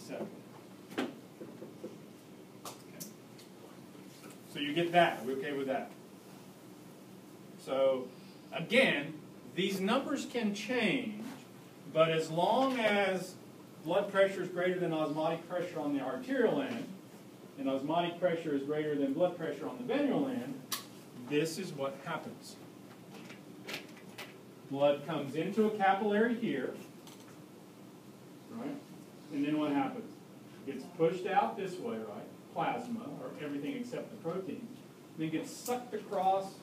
-7. Okay. So you get that. Are we okay with that? So, again, these numbers can change, but as long as blood pressure is greater than osmotic pressure on the arterial end, and osmotic pressure is greater than blood pressure on the venular end, this is what happens. Blood comes into a capillary here, right? And then what happens? It gets pushed out this way, right? Plasma, or everything except the protein. Then gets sucked across.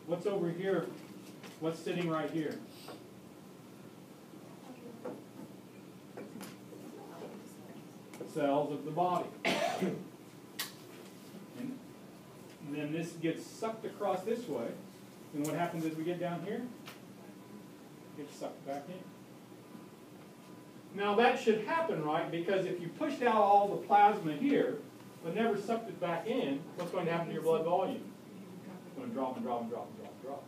What's over here? What's sitting right here? Cells of the body. And then this gets sucked across this way. And what happens as we get down here? It gets sucked back in. Now that should happen, right? Because if you pushed out all the plasma here, but never sucked it back in, what's going to happen to your blood volume? It's going to drop and drop and drop and drop and drop.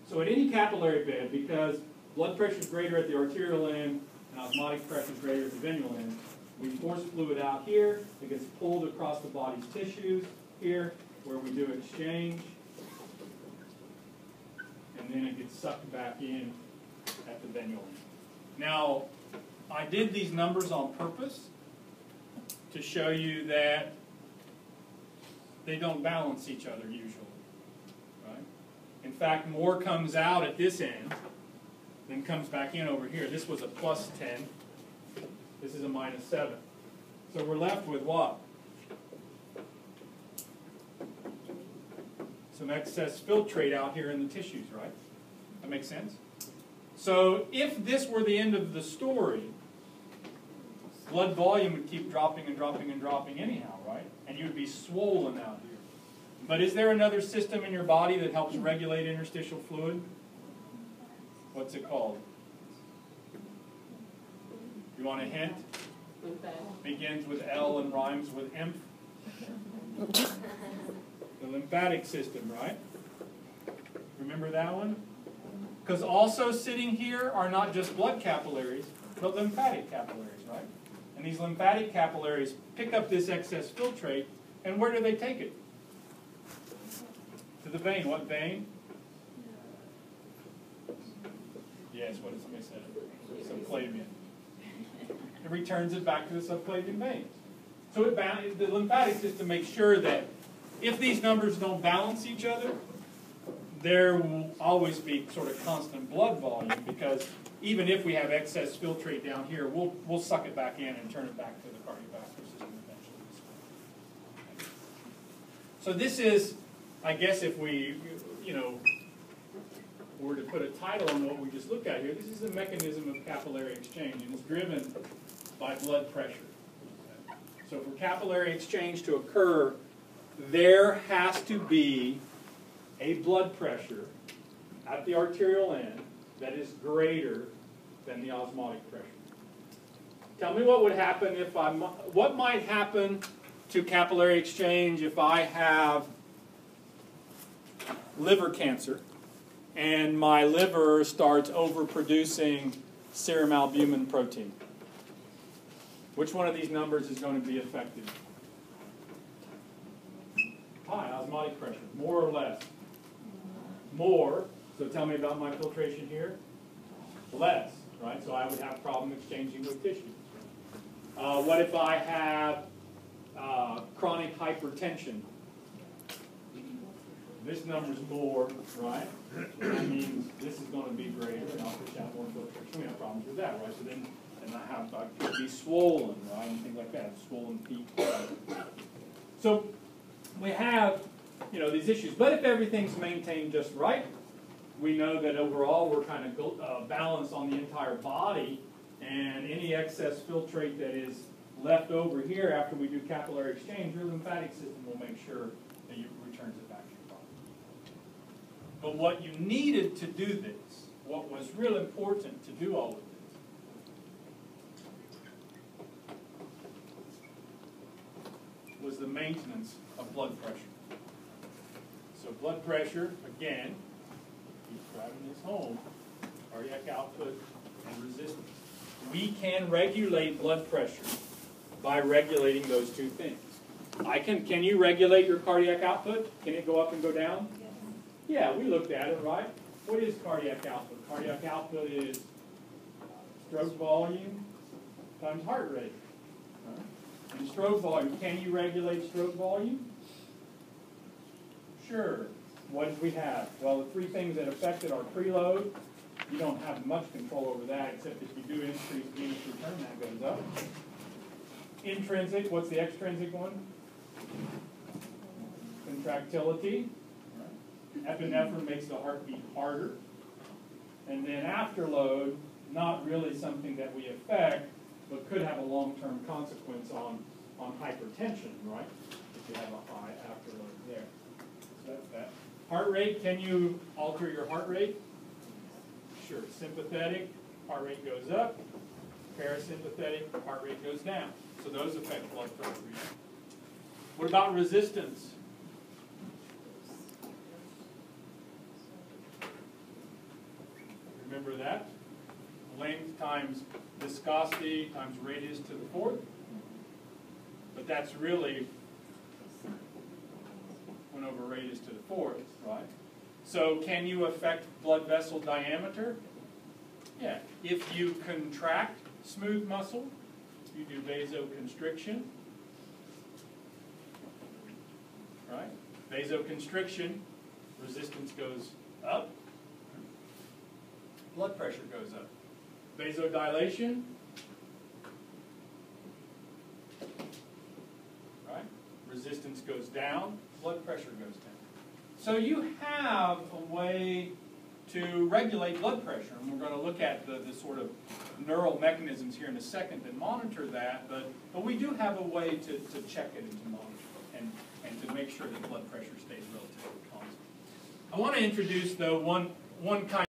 So at any capillary bed, because blood pressure is greater at the arterial end and osmotic pressure is greater at the venular end, we force fluid out here. It gets pulled across the body's tissues here, where we do exchange. And then it gets sucked back in at the venular end. Now, I did these numbers on purpose to show you that they don't balance each other usually. Right? In fact, more comes out at this end than comes back in over here. This was a +10. This is a -7. So we're left with what? Some excess filtrate out here in the tissues, right? That makes sense? So if this were the end of the story, blood volume would keep dropping and dropping and dropping anyhow, right? And you would be swollen out here. But is there another system in your body that helps regulate interstitial fluid? What's it called? You want a hint? Begins with L and rhymes with lymph. The lymphatic system, right? Remember that one? Because also sitting here are not just blood capillaries, but lymphatic capillaries, right? And these lymphatic capillaries pick up this excess filtrate, and where do they take it? To the vein. What vein? Yes, what did somebody say? Subclavian. It returns it back to the subclavian vein. So the lymphatic system makes sure that if these numbers don't balance each other, there will always be sort of constant blood volume, because even if we have excess filtrate down here, we'll suck it back in and turn it back to the cardiovascular system eventually. So this is, I guess if we, were to put a title on what we just looked at here, this is the mechanism of capillary exchange, and it's driven by blood pressure. So for capillary exchange to occur, there has to be a blood pressure at the arterial end that is greater than the osmotic pressure. Tell me what would happen if what might happen to capillary exchange if I have liver cancer and my liver starts overproducing serum albumin protein. Which one of these numbers is going to be affected? High osmotic pressure, more or less? More. So tell me about my filtration here. Less, right? So I would have problem exchanging with tissues. What if I have chronic hypertension? This number's more, right? So that means this is going to be greater, and I'll push out more filtration. We have problems with that, right? So then I could be swollen, right? And things like that, swollen feet. So we have, these issues. But if everything's maintained just right, we know that overall we're kind of balanced on the entire body, and any excess filtrate that is left over here after we do capillary exchange, your lymphatic system will make sure that it returns it back to your body. But what you needed to do this, what was real important to do all of this, was the maintenance of blood pressure. So blood pressure, again, keep driving this home, cardiac output and resistance. we can regulate blood pressure by regulating those two things. Can you regulate your cardiac output? Can it go up and go down? Yeah, we looked at it, right? What is cardiac output? Cardiac output is stroke volume times heart rate. And stroke volume, can you regulate stroke volume? Sure. What did we have? Well, the three things that affected our preload, you don't have much control over that, except if you do increase venous return, that goes up. Intrinsic, what's the extrinsic one? Contractility. Epinephrine makes the heart beat harder. And then afterload, not really something that we affect, but could have a long-term consequence on hypertension, right? If you have a high afterload there. So that's that. Heart rate, can you alter your heart rate? Sure. Sympathetic, heart rate goes up. Parasympathetic, heart rate goes down. So those affect blood pressure. What about resistance? Remember that? Length times viscosity times radius to the fourth. But that's really 1 over radius to the fourth, right? So can you affect blood vessel diameter? Yeah. If you contract smooth muscle, you do vasoconstriction. Right? Vasoconstriction, resistance goes up. Blood pressure goes up. Vasodilation, right? Resistance goes down, blood pressure goes down. So you have a way to regulate blood pressure, and we're going to look at the sort of neural mechanisms here in a second that monitor that, but we do have a way to check it and to monitor it and to make sure that blood pressure stays relatively constant. I want to introduce, though, one kind